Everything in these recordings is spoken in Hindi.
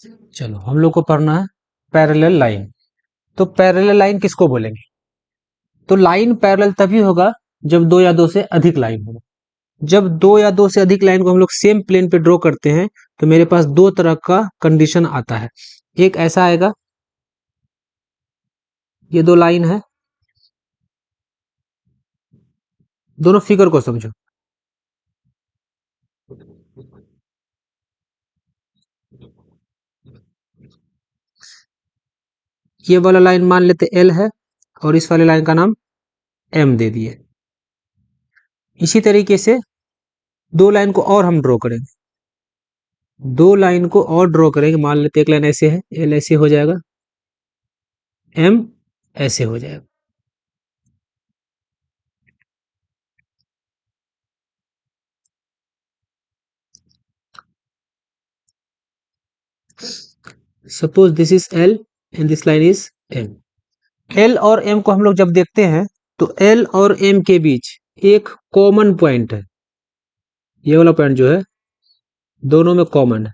चलो हम लोग को पढ़ना है पैरेलल लाइन। तो पैरेलल लाइन किसको बोलेंगे? तो लाइन पैरेलल तभी होगा जब दो या दो से अधिक लाइन होगा। जब दो या दो से अधिक लाइन को हम लोग सेम प्लेन पे ड्रॉ करते हैं तो मेरे पास दो तरह का कंडीशन आता है। एक ऐसा आएगा, ये दो लाइन है, दोनों फिगर को समझो। ये वाला लाइन मान लेते एल है और इस वाले लाइन का नाम एम दे दिए। इसी तरीके से दो लाइन को और हम ड्रॉ करेंगे, दो लाइन को और ड्रॉ करेंगे। मान लेते एक लाइन ऐसे है, एल ऐसे हो जाएगा, एम ऐसे हो जाएगा। Suppose this is L and this line is M. L और एम को हम लोग जब देखते हैं तो एल और एम के बीच एक कॉमन पॉइंट है, ये वाला पॉइंट जो है दोनों में कॉमन है।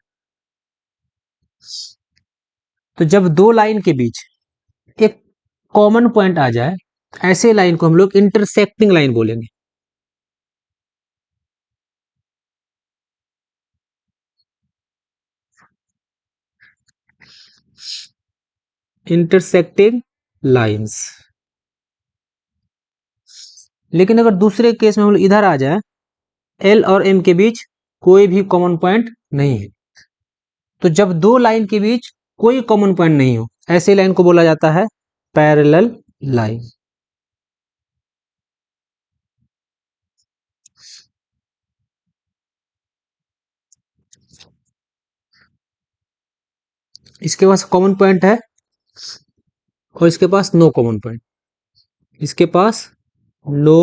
तो जब दो लाइन के बीच एक कॉमन पॉइंट आ जाए, ऐसे लाइन को हम लोग इंटरसेक्टिंग लाइन बोलेंगे। Intersecting lines. लेकिन अगर दूसरे केस में हम लोग इधर आ जाए, एल और एम के बीच कोई भी कॉमन पॉइंट नहीं है, तो जब दो लाइन के बीच कोई कॉमन पॉइंट नहीं हो, ऐसे लाइन को बोला जाता है पैरेलल लाइन। इसके पास कॉमन पॉइंट है और इसके पास नो कॉमन पॉइंट। इसके पास नो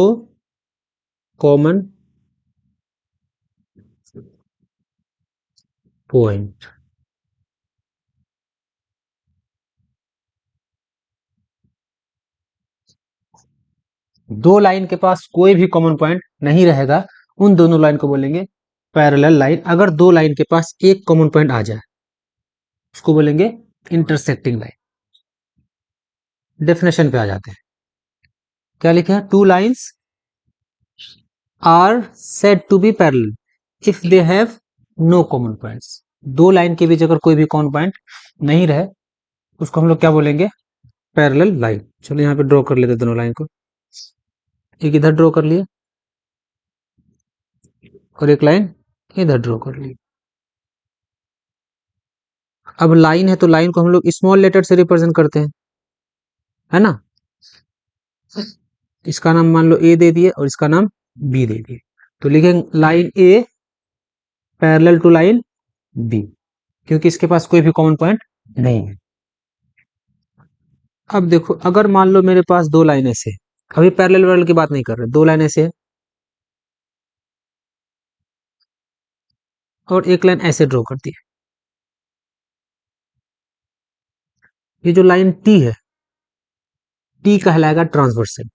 कॉमन पॉइंट। दो लाइन के पास कोई भी कॉमन पॉइंट नहीं रहेगा, उन दोनों लाइन को बोलेंगे पैरेलल लाइन। अगर दो लाइन के पास एक कॉमन पॉइंट आ जाए उसको बोलेंगे इंटरसेक्टिंग लाइन। डेफिनेशन पे आ जाते हैं, क्या लिखे हैं? Two lines are said to be parallel if they have no common points. दो लाइन के बीच अगर कोई भी कॉमन पॉइंट नहीं रहे उसको हम लोग क्या बोलेंगे? Parallel line. चलो यहाँ पे ड्रॉ कर लेते दोनों लाइन को। एक इधर ड्रॉ कर लिए और एक लाइन इधर ड्रॉ कर ली। अब लाइन है तो लाइन को हम लोग स्मॉल लेटर से रिप्रेजेंट करते हैं, है ना? इसका नाम मान लो ए दे दिए और इसका नाम बी दे दिए, तो लिखेंगे line A parallel to line B, क्योंकि इसके पास कोई भी कॉमन पॉइंट नहीं है। अब देखो, अगर मान लो मेरे पास दो लाइन ऐसे, अभी पैरेलल वैरेलल की बात नहीं कर रहे, दो लाइन ऐसे है और एक लाइन ऐसे ड्रॉ कर दी है। ये जो लाइन टी है, टी कहलाएगा ट्रांसवर्सल।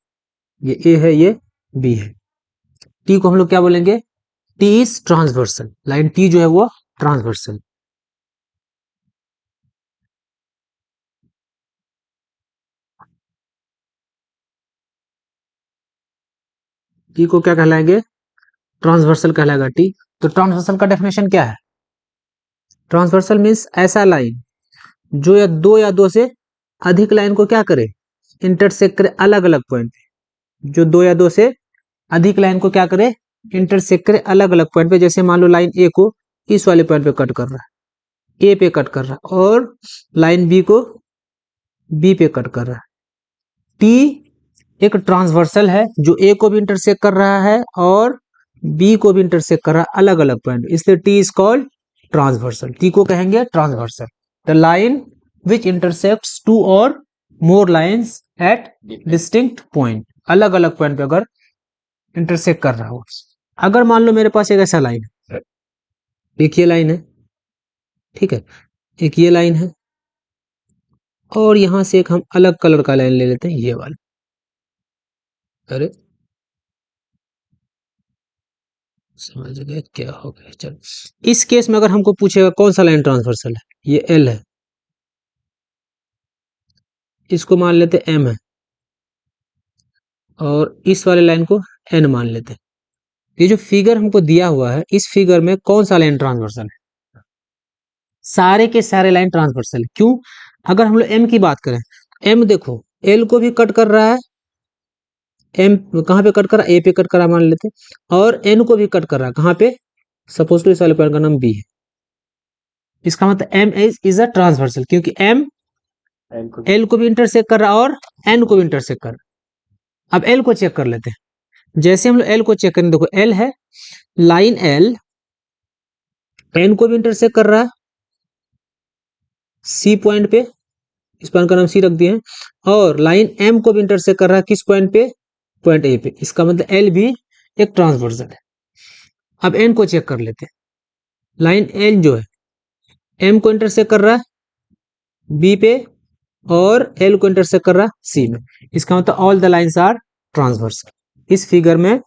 ये ए है, ये बी है। टी को हम लोग क्या बोलेंगे? T is transversal. Line T जो है वो ट्रांसवर्सल। टी को क्या कहलाएंगे? ट्रांसवर्सल कहलाएगा टी। तो ट्रांसवर्सल का डेफिनेशन क्या है? ट्रांसवर्सल मीन्स ऐसा लाइन जो या दो से अधिक लाइन को क्या करे? इंटरसेक्ट करे अलग अलग पॉइंट पे। जो दो या दो से अधिक लाइन को क्या करे? इंटरसेक्ट करे अलग अलग पॉइंट पे। जैसे मान लो लाइन ए को इस वाले पॉइंट पे कट कर रहा है, ए पे कट कर रहा है, और लाइन बी को बी पे कट कर रहा है। टी एक ट्रांसवर्सल है जो ए को भी इंटरसेक्ट कर रहा है और बी को भी इंटरसेक्ट कर रहा है अलग अलग पॉइंट, इसलिए T is called transversal. T को कहेंगे transversal, the line which intersects two or more lines at distinct point. अलग अलग पॉइंट पे अगर इंटरसेक्ट कर रहा हो। अगर मान लो मेरे पास एक ऐसा लाइन है, एक ये लाइन है, ठीक है, एक ये लाइन है, और यहां से एक हम अलग कलर का लाइन ले लेते हैं, ये वाला। अरे समझ गए क्या हो गया? चलो, इस केस में अगर हमको पूछेगा कौन सा लाइन ट्रांसवर्सल है, ये L है, इसको मान लेते M है, और इस वाले लाइन को N मान लेते। ये जो फिगर हमको दिया हुआ है, इस फिगर में कौन सा लाइन ट्रांसवर्सल है? सारे के सारे लाइन ट्रांसवर्सल। क्यों? अगर हम लोग M की बात करें, M देखो L को भी कट कर रहा है, M कहाँ पे कट कर रहा है? A पे कट कर रहा है मान लेते, और N को भी कट कर रहा है, कहाँ पे? सपोज टू इस वाले पॉइंट का नाम B है। इसका मतलब M इज अ ट्रांसवर्सल, क्योंकि M L को भी इंटरसेक्ट कर रहा है और N को भी इंटरसेक्ट कर रहा है। अब L को चेक कर लेते हैं। जैसे हम लोग L को चेक करें, देखो L है, लाइन L N को भी इंटरसेक्ट कर रहा है C पॉइंट पे, इस पॉइंट का नाम C रख दिए हैं, और लाइन M को भी इंटरसेक्ट कर रहा है किस पॉइंट पे? पॉइंट A पे। इसका मतलब L भी एक ट्रांसवर्सल है। अब N को चेक कर लेते हैं। लाइन N जो है M को इंटरसेक्ट कर रहा है B पे, और L को इंटरसेक्ट कर रहा है C में। इसका मतलब all the lines are transversal. इस फिगर में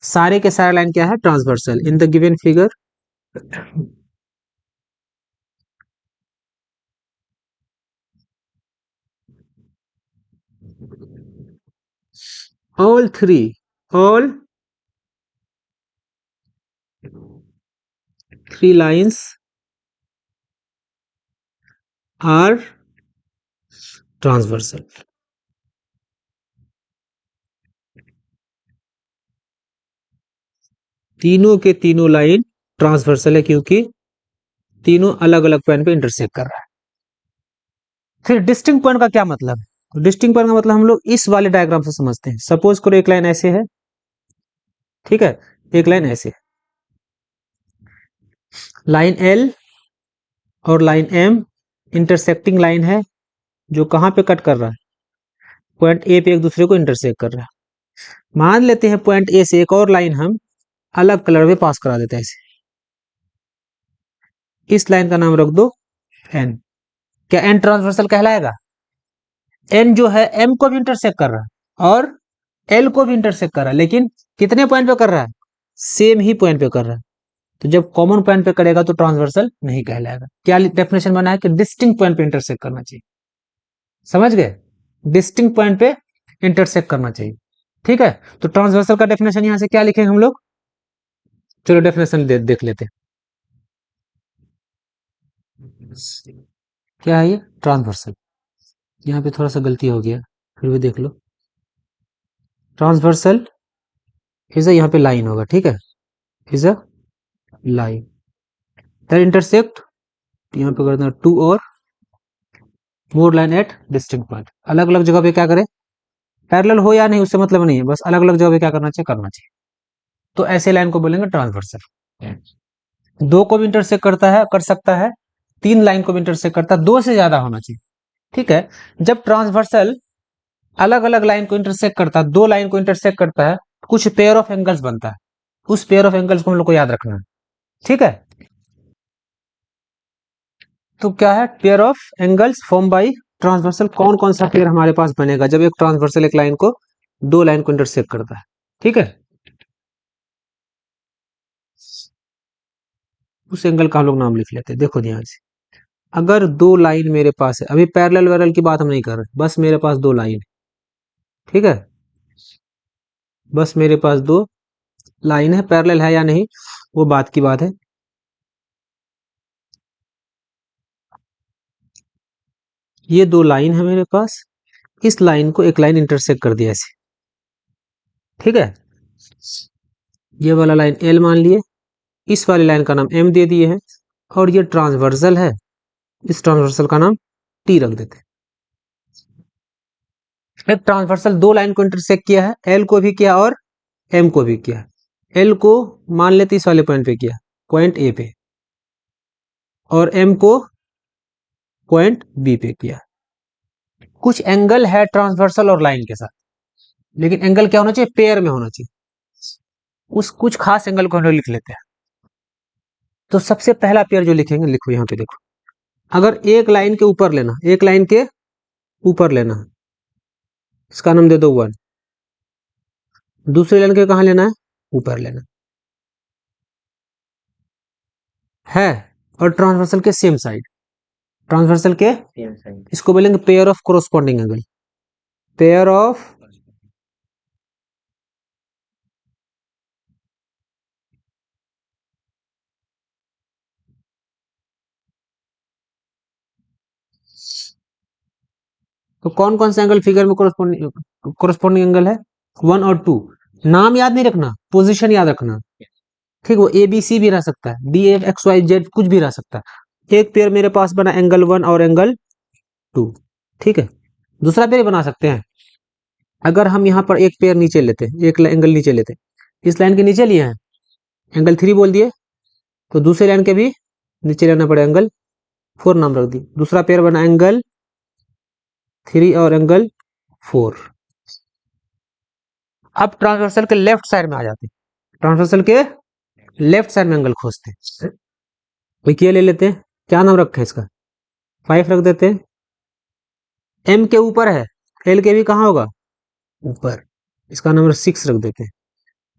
सारे के सारे लाइन क्या है? Transversal. In the given figure all three lines are transversal। तीनों के तीनों लाइन ट्रांसवर्सल है, क्योंकि तीनों अलग अलग पॉइंट पे इंटरसेक्ट कर रहा है। फिर डिस्टिंक्ट पॉइंट का क्या मतलब है? डिस्टिंक्ट पॉइंट का मतलब हम लोग इस वाले डायग्राम से समझते हैं। सपोज करो एक लाइन ऐसे है, ठीक है, एक लाइन ऐसे है, लाइन L और लाइन M इंटरसेक्टिंग लाइन है, जो कहां पे कट कर रहा है? पॉइंट A पे एक दूसरे को इंटरसेक्ट कर रहा है। मान लेते हैं पॉइंट A से एक और लाइन हम अलग कलर में पास करा देते हैं ऐसे। इस लाइन का नाम रख दो N। क्या N ट्रांसवर्सल कहलाएगा? N जो है M को भी इंटरसेक्ट कर रहा है और L को भी इंटरसेक्ट कर रहा है, लेकिन कितने पॉइंट पे कर रहा है? सेम ही पॉइंट पे कर रहा है। तो जब कॉमन पॉइंट पे करेगा तो ट्रांसवर्सल नहीं कहलाएगा। क्या डेफिनेशन बना है कि डिस्टिंक्ट पॉइंट पे इंटरसेक्ट करना चाहिए। समझ गए? डिस्टिंक्ट पॉइंट पे इंटरसेक्ट करना चाहिए। ठीक है, तो ट्रांसवर्सल का डेफिनेशन यहां से क्या लिखेंगे हम लोग? चलो डेफिनेशन देख लेते हैं। क्या है ये? ट्रांसवर्सल। यहाँ पे थोड़ा सा गलती हो गया, फिर भी देख लो। ट्रांसवर्सल इज अ, यहाँ पे लाइन होगा, ठीक है, is a line that intersect, यहाँ पे कर देना to or more line at distinct point. अलग अलग जगह पे क्या करें? पैरेलल हो या नहीं उससे मतलब नहीं है, बस अलग अलग जगह पे क्या करना चाहिए? करना चाहिए। तो ऐसे लाइन को बोलेंगे ट्रांसवर्सल। दो को भी इंटरसेक्ट करता है, कर सकता है, तीन लाइन को भी इंटरसेक्ट करता है, दो से ज्यादा होना चाहिए। ठीक है, जब ट्रांसवर्सल अलग अलग लाइन को इंटरसेक्ट करता है, दो लाइन को इंटरसेक्ट करता है, कुछ पेयर ऑफ एंगल्स बनता है। उस पेयर ऑफ एंगल्स को हम लोग को याद रखना है। ठीक है, तो क्या है? Pair of angles form by transversal. कौन कौन सा पेयर हमारे पास बनेगा जब एक ट्रांसवर्सल एक लाइन को, दो लाइन को इंटरसेक्ट करता है? ठीक है, उस एंगल का हम लोग नाम लिख लेते हैं। देखो ध्यान से, अगर दो लाइन मेरे पास है, अभी पैरेलल वैरल की बात हम नहीं कर रहे, बस मेरे पास दो लाइन है। ठीक है, बस मेरे पास दो लाइन है, पैरेलल है या नहीं वो बात की बात है। ये दो लाइन है मेरे पास, इस लाइन को एक लाइन इंटरसेक्ट कर दिया ऐसे। ठीक है, ये वाला लाइन L मान लिए, इस वाली लाइन का नाम M दे दिए हैं, और ये ट्रांसवर्सल है, इस ट्रांसवर्सल का नाम T रख देते हैं। एक ट्रांसवर्सल दो लाइन को इंटरसेक्ट किया है, L को भी किया और M को भी किया। L को मान लेते इस वाले पॉइंट पे किया, पॉइंट A पे, और M को पॉइंट B पे किया। कुछ एंगल है ट्रांसवर्सल और लाइन के साथ, लेकिन एंगल क्या होना चाहिए? पेयर में होना चाहिए। उस कुछ खास एंगल को हम लोग लिख लेते हैं। तो सबसे पहला पेयर जो लिखेंगे, लिखो यहाँ पे देखो, अगर एक लाइन के ऊपर लेना, एक लाइन के ऊपर लेना है, इसका नाम दे दो 1। दूसरे लाइन के कहाँ लेना है? ऊपर लेना है, और ट्रांसवर्सल के सेम साइड। ट्रांसवर्सल के इसको बोलेंगे pair of corresponding angle, pair of तो कौन कौन सा एंगल फिगर में कोरोस्पोंडिंग एंगल है, 1 और 2। नाम याद नहीं रखना, पोजीशन याद रखना, ठीक। वो ए बी सी भी रह सकता है, D F X Y Z कुछ भी रह सकता है। एक पेयर मेरे पास बना एंगल 1 और एंगल 2, ठीक है। दूसरा पेयर बना सकते हैं, अगर हम यहाँ पर एक पेयर नीचे लेते हैं, एक एंगल नीचे लेते हैं, इस लाइन के नीचे लिए हैं, एंगल 3 बोल दिए, तो दूसरे लाइन के भी नीचे लेना पड़ेगा, एंगल 4 नाम रख दिए। दूसरा पेयर बना एंगल 3 और एंगल 4। अब ट्रांसवर्सल के लेफ्ट साइड में आ जाते हैं, ट्रांसवर्सल के लेफ्ट साइड में एंगल खोजते हैं। एक ये ले लेते हैं, क्या नाम रखा है इसका, 5 रख देते हैं। एम के ऊपर है, एल के भी कहाँ होगा, ऊपर, इसका नंबर 6 रख देते हैं।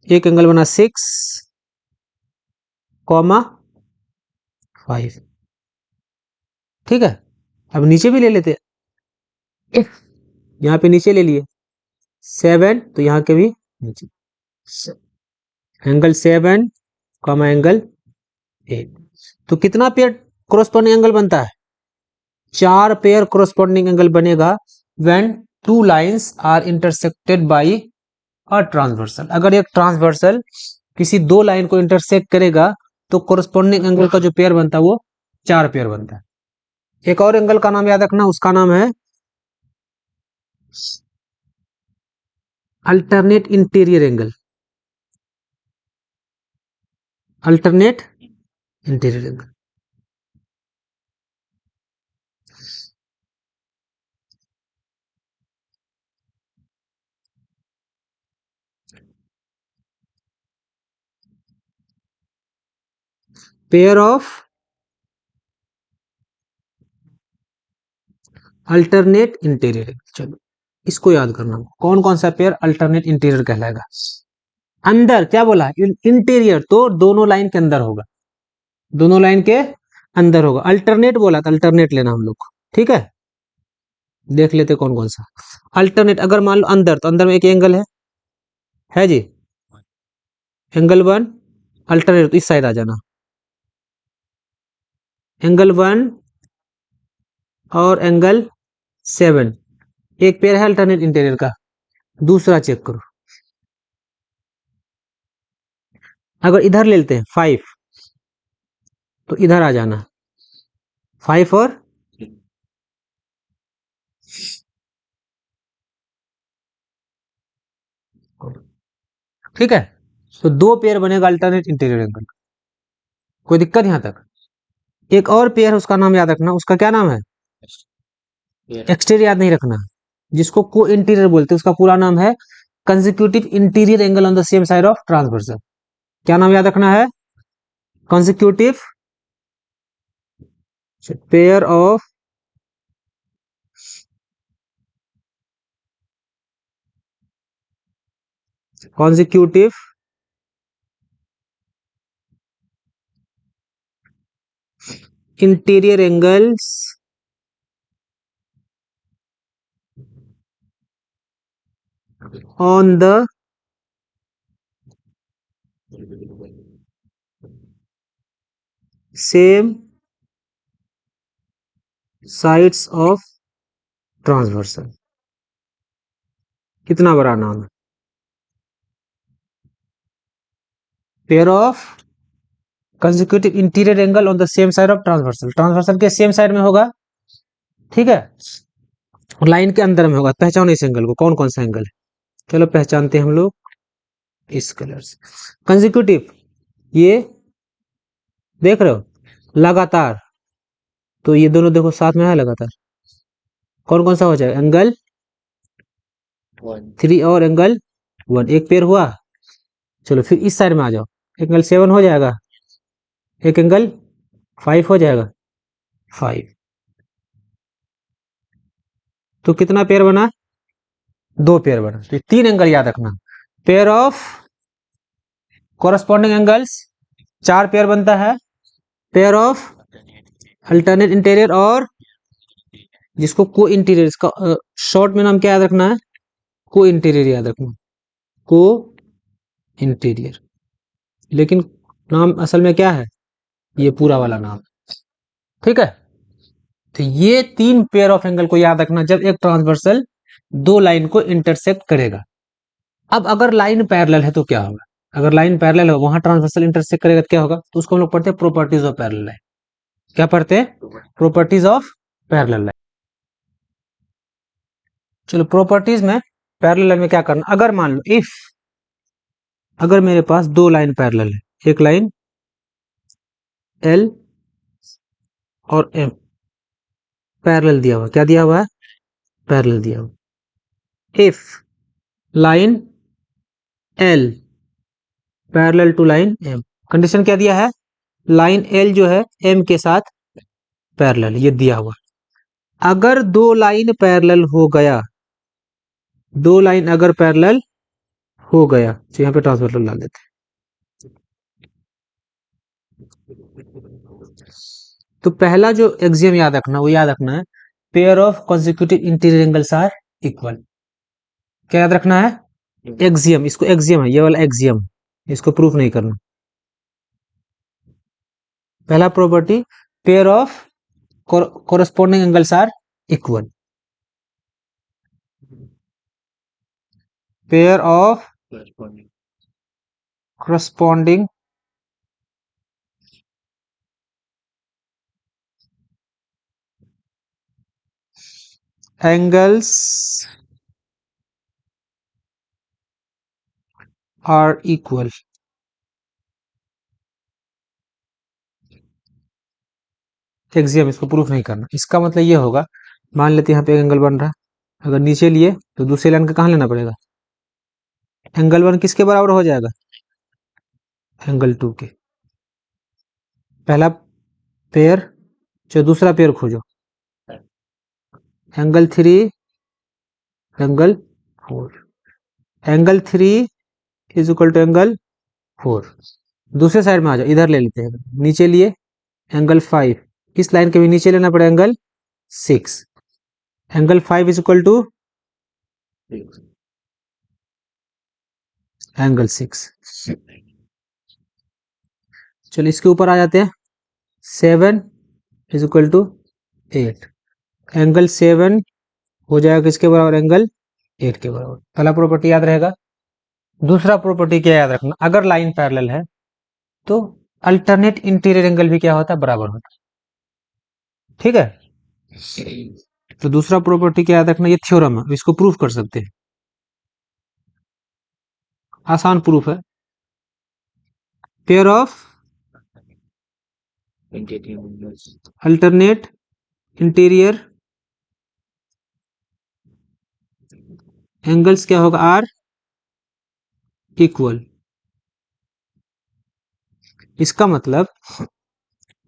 एक एंगल बना 6, 5, ठीक है। अब नीचे भी ले लेते हैं, यहाँ पे नीचे ले लिए 7, तो यहाँ के भी नीचे एंगल 7, एंगल 8। तो कितना पेयर कोरोस्पोंडिंग एंगल बनता है, 4 पेयर कोरोस्पोंडिंग एंगल बनेगा when 2 lines are intersected by a transversal. अगर एक ट्रांसवर्सल किसी 2 लाइन को इंटरसेक्ट करेगा तो कोरोस्पोंडिंग एंगल का जो पेयर बनता है वो 4 पेयर बनता है। एक और एंगल का नाम याद रखना, उसका नाम है alternate interior angle, alternate interior angle. Pair of alternate interior, चलो इसको याद करना, कौन कौन सा पेयर अल्टरनेट इंटीरियर कहलाएगा। अंदर क्या बोला, इंटीरियर तो दोनों लाइन के अंदर होगा, दोनों लाइन के अंदर होगा। अल्टरनेट बोला तो अल्टरनेट लेना हम लोग को, ठीक है। देख लेते कौन कौन सा अल्टरनेट। अगर मान लो अंदर, तो अंदर में एक एंगल है जी, एंगल 1, अल्टरनेट तो इस साइड आ जाना, एंगल 1 और एंगल 7, एक पेयर है अल्टरनेट इंटीरियर का। दूसरा चेक करो, अगर इधर ले लेते हैं 5, तो इधर आ जाना 5 और ठीक है। तो 2 पेयर बनेगा अल्टरनेट इंटीरियर एंगल, कोई दिक्कत यहां तक। एक और पेयर, उसका नाम याद रखना, उसका क्या नाम है, एक्सटीरियर याद नहीं रखना, जिसको को इंटीरियर बोलते हैं, उसका पूरा नाम है consecutive interior angle on the same side of transversal. क्या नाम याद रखना है, consecutive pair of consecutive interior angles on the same sides of transversal। कितना बड़ा नाम है, pair of consecutive interior angle on the same side of transversal, transversal के सेम साइड में होगा, ठीक है, और लाइन के अंदर में होगा। पहचानो इस एंगल को, कौन कौन सा एंगल है, चलो पहचानते हैं हम लोग इस कलर से। कंसेक्यूटिव, ये देख रहे हो, लगातार, तो ये दोनों देखो साथ में है लगातार, कौन कौन सा हो जाएगा, एंगल 3 और एंगल 1, एक पेयर हुआ। चलो फिर इस साइड में आ जाओ, एंगल 7 हो जाएगा, एक एंगल 5 हो जाएगा, 5। तो कितना पेयर बना, 2 पेयर बना। तो 3 एंगल याद रखना, pair of corresponding angles 4 pair बनता है, पेयर ऑफ अल्टरनेट इंटीरियर और जिसको को इंटीरियर, इसका शॉर्ट में नाम क्या याद रखना है, को इंटीरियर याद रखना, को इंटीरियर। लेकिन नाम असल में क्या है, ये पूरा वाला नाम। ठीक है, तो ये 3 पेयर ऑफ एंगल को याद रखना जब एक ट्रांसवर्सल 2 लाइन को इंटरसेक्ट करेगा। अब अगर लाइन पैरेलल है तो क्या होगा, अगर लाइन पैरेलल है वहां ट्रांसवर्सल इंटरसेक्ट करेगा तो क्या होगा, तो उसको हम लोग पढ़ते हैं प्रॉपर्टीज ऑफ पैरेलल लाइन। क्या पढ़ते हैं, प्रॉपर्टीज ऑफ पैरेलल लाइन। चलो प्रॉपर्टीज में पैरेलल लाइन में क्या करना, अगर मान लो इफ, अगर मेरे पास 2 लाइन पैरेलल है, एक लाइन एल और एम पैरेलल दिया हुआ, क्या दिया हुआ है, पैरेलल दिया हुआ। If line L parallel to line M, condition क्या दिया है, लाइन एल जो है एम के साथ पैरेलल, ये दिया हुआ। अगर 2 लाइन पैरेलल हो गया, 2 लाइन अगर पैरेलल हो गया, तो यहाँ पे ट्रांसवर्सल डाल देते हैं। तो पहला जो एक्सियम याद रखना, वो याद रखना है pair of consecutive interior angles are equal. क्या याद रखना है, एक्सियम, इसको एक्सियम है, ये वाला एक्सियम, इसको प्रूफ नहीं करना। पहला property, pair of corresponding angles are equal, pair of corresponding angles are equal। Axiom, इसको प्रूफ नहीं करना। इसका मतलब ये होगा, मान लेते यहाँ पे एंगल बन रहा है, अगर नीचे लिए तो दूसरे लाइन का कहाँ लेना पड़ेगा, एंगल 1 किसके बराबर हो जाएगा, एंगल 2 के। पहला पेयर, जो दूसरा पेयर खोजो, angle 3 angle 4, angle 3 is equal to angle 4। दूसरे साइड में आ जाओ, इधर ले लेते हैं, नीचे लिए एंगल 5, इस लाइन के भी नीचे लेना पड़ेगा angle 6, angle 5 is equal to angle 6। चलो इसके ऊपर आ जाते हैं, 7 इज इक्वल टू 8, एंगल 7 हो जाएगा किसके बराबर, एंगल 8 के बराबर। पहला प्रॉपर्टी याद रहेगा। दूसरा प्रॉपर्टी क्या याद रखना, अगर लाइन पैरेलल है तो अल्टरनेट इंटीरियर एंगल भी क्या होता है, बराबर होता है। ठीक है, तो दूसरा प्रॉपर्टी क्या याद रखना, ये थ्योरम है, इसको प्रूफ कर सकते हैं, आसान प्रूफ है। Pair of alternate interior angles क्या होगा, आर इक्वल। इसका मतलब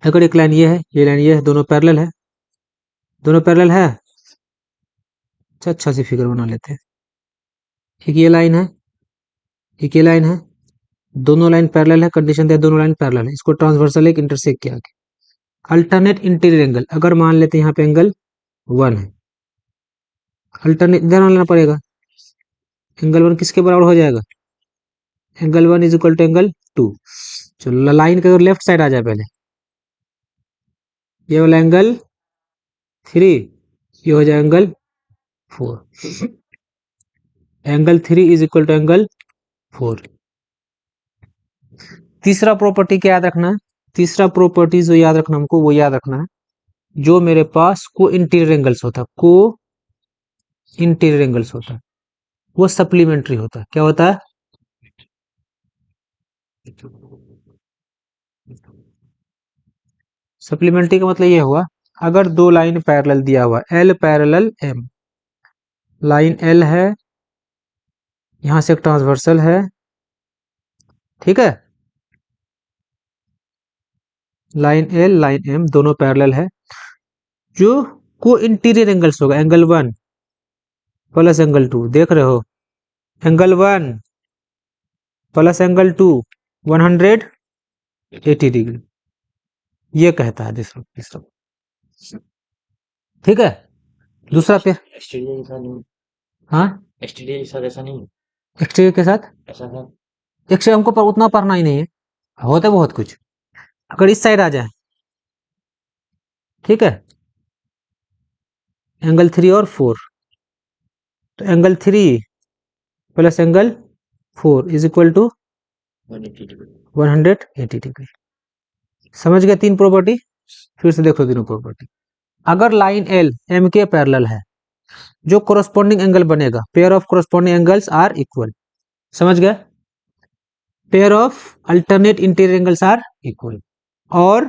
अगर एक लाइन ये है, ये लाइन ये है, दोनों पैरेलल है, दोनों पैरेलल है, अच्छा सी फिगर बना लेते हैं। एक ये लाइन है, एक ये लाइन है, दोनों लाइन पैरेलल है, कंडीशन है दोनों लाइन पैरेलल है, इसको ट्रांसवर्सल एक इंटरसेक्ट किया गया। अल्टरनेट इंटीरियर एंगल, अगर मान लेते हैं यहाँ पे एंगल 1 है, अल्टरनेट इधर लेना पड़ेगा, एंगल 1 किसके बराबर हो जाएगा, angle 1 is equal to angle 2। चलो लाइन के लेफ्ट साइड आ जाए, पहले ये वाला एंगल 3, ये हो जाए angle 4, angle 3 is equal to angle 4। तीसरा प्रॉपर्टी क्या याद रखना है, तीसरा प्रॉपर्टी जो याद रखना हमको, वो याद रखना है जो मेरे पास को इंटीरियर एंगल्स होता है, को इंटीरियर एंगल्स होता है, वो सप्लीमेंट्री होता है। क्या होता है, सप्लीमेंट्री का मतलब ये हुआ, अगर 2 लाइन पैरेलल दिया हुआ, L parallel M, line L है, यहां से एक ट्रांसवर्सल है, ठीक है, लाइन एल लाइन एम दोनों पैरेलल है, जो को इंटीरियर एंगल्स होगा, एंगल 1 प्लस एंगल 2, देख रहे हो, एंगल 1 प्लस एंगल 2 180 डिग्री, ये कहता है तीसरा। ठीक है, दूसरा पेयर, एक्सटीरियर के साथ नहीं, हाँ एक्सटीरियर के साथ ऐसा नहीं, एक्सटीरियर के साथ, ऐसा था। एक्सटीरियर हमको उतना पढ़ना ही नहीं है, होता बहुत कुछ। अगर इस साइड आ जाए, ठीक है, एंगल 3 और 4, तो angle 3 plus angle 4 is equal to 180 degree. 180 degree. समझ गए तीन प्रॉपर्टी? फिर से देखो तीनों प्रॉपर्टी। अगर लाइन एल एम के पैरेलल है, जो कोरोस्पोंडिंग एंगल बनेगा, pair of corresponding angles are equal. समझ गए? Pair of alternate interior angles are equal, और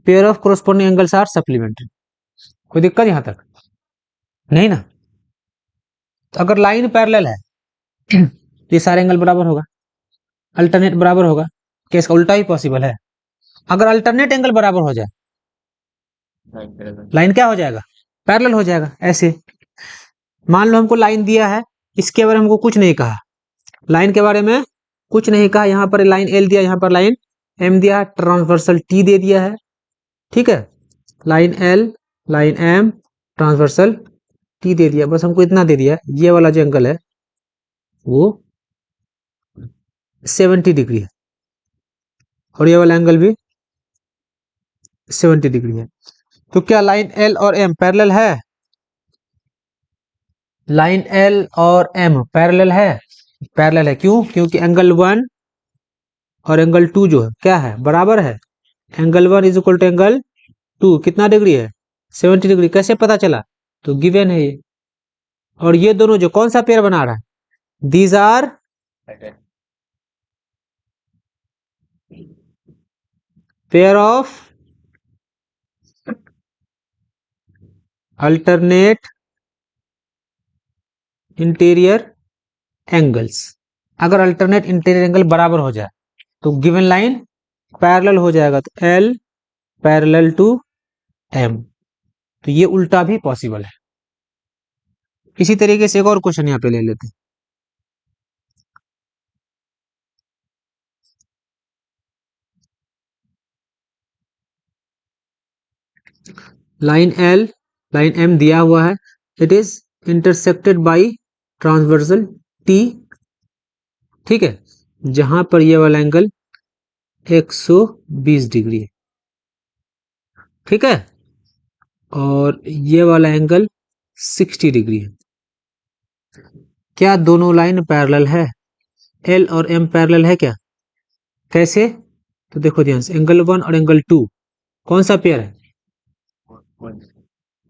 pair of corresponding angles are supplementary. कोई दिक्कत यहां तक नहीं ना? तो अगर लाइन पैरेलल है तो ये सारे एंगल बराबर होगा, अल्टरनेट बराबर होगा, केस का उल्टा ही पॉसिबल है। अगर अल्टरनेट एंगल बराबर हो जाए, लाइन क्या हो जाएगा? पैरेलल हो जाएगा। ऐसे मान लो हमको लाइन दिया है, इसके बारे में हमको कुछ नहीं कहा, लाइन के बारे में कुछ नहीं कहा, यहाँ पर लाइन एल दिया, यहाँ पर लाइन एम दिया, ट्रांसवर्सल टी दे दिया है, ठीक है, line L, line M, transversal T दे दिया, बस हमको इतना दे दिया, ये वाला जो एंगल है वो 70 डिग्री है, और ये वाला एंगल भी 70 डिग्री है। तो क्या लाइन एल और एम पैरेलल है? लाइन एल और एम पैरेलल है? पैरेलल है। क्यों? क्योंकि एंगल 1 और एंगल 2 जो है क्या है? बराबर है। Angle 1 is equal to angle 2 कितना डिग्री है? 70 डिग्री। कैसे पता चला? तो गिवन है ये। और ये दोनों जो कौन सा पेयर बना रहा है? These are pair of alternate interior angles. अगर अल्टरनेट इंटीरियर एंगल बराबर हो जाए तो गिवन लाइन पैरेलल हो जाएगा, तो एल पैरेलल टू एम। तो ये उल्टा भी पॉसिबल है। इसी तरीके से एक और क्वेश्चन यहाँ पे ले लेते हैं। लाइन एल, लाइन एम दिया हुआ है, it is intersected by transversal T, ठीक है, जहां पर ये वाला एंगल 120 डिग्री है, ठीक है, और ये वाला एंगल 60 डिग्री है। क्या दोनों लाइन पैरेलल है? एल और एम पैरेलल है क्या? कैसे? तो देखो ध्यान से, एंगल 1 और एंगल 2 कौन सा पेयर है?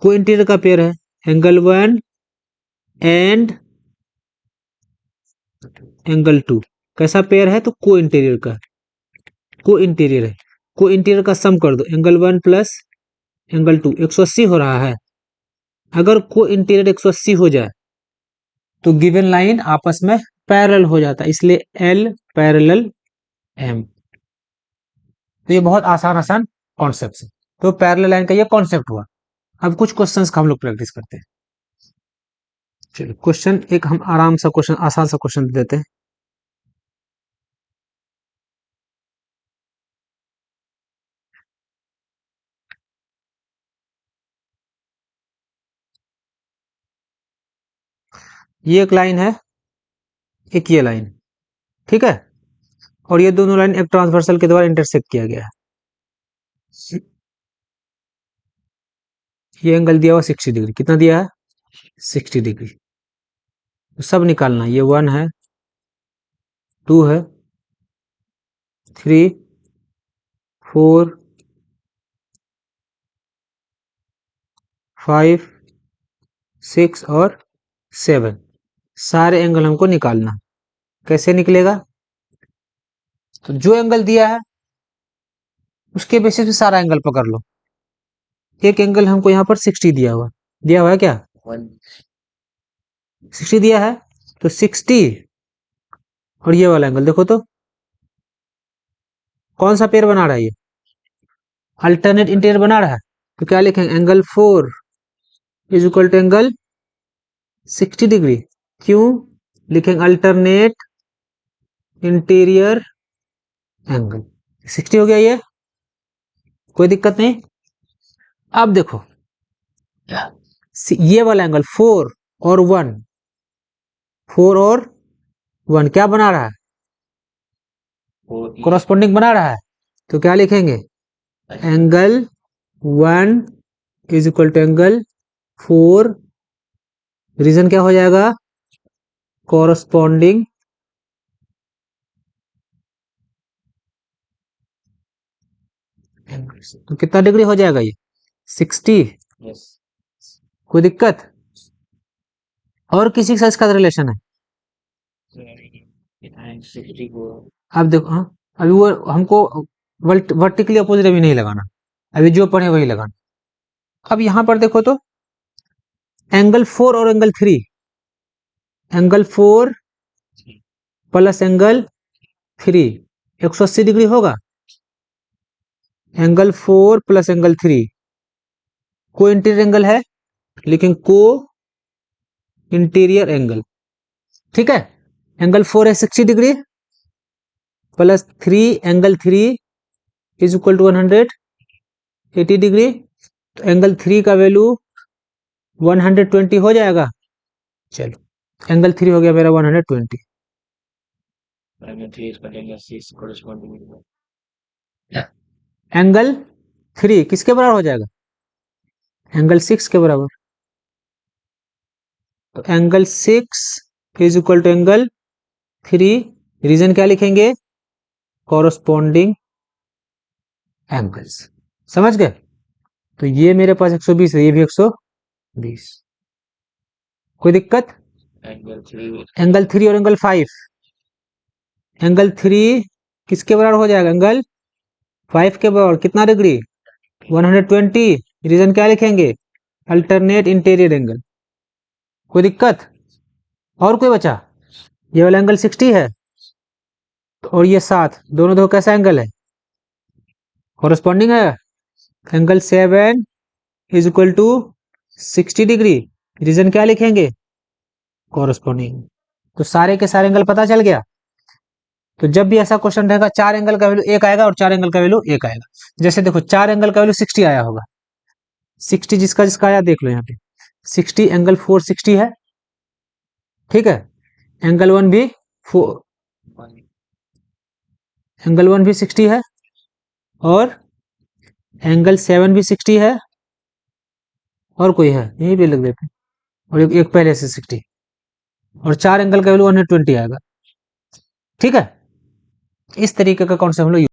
को इंटीरियर का पेयर है। एंगल 1 एंड एंगल 2 कैसा पेयर है? तो को इंटीरियर का, को इंटीरियर है। को इंटीरियर का सम कर दो, एंगल 1 प्लस एंगल 2 180 हो रहा है। अगर को इंटीरियर 180 हो जाए तो गिवन लाइन आपस में पैरेलल हो जाता है, इसलिए एल पैरेलल एम। तो ये बहुत आसान आसान कॉन्सेप्ट है। तो पैरेलल लाइन का ये कॉन्सेप्ट हुआ। अब कुछ क्वेश्चंस का हम लोग प्रैक्टिस करते हैं। चलिए क्वेश्चन एक हम आराम सा क्वेश्चन, आसान सा क्वेश्चन देते हैं। ये एक लाइन है, एक ये लाइन, ठीक है, और ये दोनों लाइन एक ट्रांसवर्सल के द्वारा इंटरसेक्ट किया गया है। ये एंगल दिया हुआ 60 डिग्री, कितना दिया है? 60 डिग्री। तो सब निकालना, ये 1 है, 2 है, 3, 4, 5, 6 और 7, सारे एंगल हमको निकालना। कैसे निकलेगा? तो जो एंगल दिया है उसके बेसिस पे सारा एंगल पकड़ लो। एक एंगल हमको यहाँ पर 60 दिया हुआ है क्या? 60 दिया है, तो 60 और ये वाला एंगल देखो तो कौन सा पेयर बना रहा है? ये अल्टरनेट इंटीरियर बना रहा है। तो क्या लिखेंगे? Angle 4 is equal to angle 60 degree. क्यों लिखेंगे? अल्टरनेट इंटीरियर एंगल 60 हो गया। ये कोई दिक्कत नहीं। अब देखो ये वाला एंगल 4 और 1, 4 और 1 क्या बना रहा है? और ई कॉरस्पॉन्डिंग बना रहा है। तो क्या लिखेंगे? Angle 1 is equal to angle 4, reason क्या हो जाएगा? Corresponding angle. तो कितना डिग्री हो जाएगा ये? 60। यस कोई दिक्कत? और किसी के साथ इसका रिलेशन है? 60 को आप देखो, हाँ अभी वो हमको वर्टिकली अपोजिट अभी नहीं लगाना, अभी जो पढ़े वही लगाना। अब यहां पर देखो तो एंगल 4 और angle 3, angle 4 plus angle 3 180 degree होगा। एंगल 4 प्लस एंगल 3 को इंटीरियर एंगल है, लेकिन को इंटीरियर एंगल, ठीक है। एंगल 4 है 60 degree plus 3 angle 3 is equal to 180 degree. तो एंगल 3 का वैल्यू 120 हो जाएगा। चलो एंगल 3 हो गया मेरा 120। एंगल 3 इसका एंगल 6 कॉरस्पॉन्डिंग एंगल 3 किसके बराबर हो जाएगा? एंगल 6 के बराबर। तो angle 6 is equal to angle 3, reason क्या लिखेंगे? Corresponding angles. समझ गए? तो ये मेरे पास 120 है, ये भी 120। कोई दिक्कत? एंगल 3 एंगल 3 और एंगल 5, एंगल 3 किसके बराबर हो जाएगा? एंगल 5 के बराबर। कितना डिग्री? 120। रीजन क्या लिखेंगे? Alternate interior angle. कोई दिक्कत? और कोई बचा? ये वाला एंगल 60 है और ये 7, दोनों दो कैसा एंगल है? कॉरस्पॉन्डिंग है। Angle 7 is equal to 60 degree, reason क्या लिखेंगे? कॉरस्पॉन्डिंग। तो सारे के सारे एंगल पता चल गया। तो जब भी ऐसा क्वेश्चन रहेगा 4 एंगल का वैल्यू 1 आएगा और 4 एंगल का वैल्यू 1 आएगा। जैसे देखो 4 एंगल का वैल्यू 60 आया होगा, 60 जिसका जिसका आया देख लो यहाँ पे। 60 एंगल 4 60 है, ठीक है। एंगल 1 भी 60 है और एंगल 7 भी 60 है। और कोई है? यही भी लिख देते हैं। और एक पहले से 60 और 4 एंगल का वैल्यू 120 आएगा, ठीक है। इस तरीके का कॉन्सेप्ट हम लोग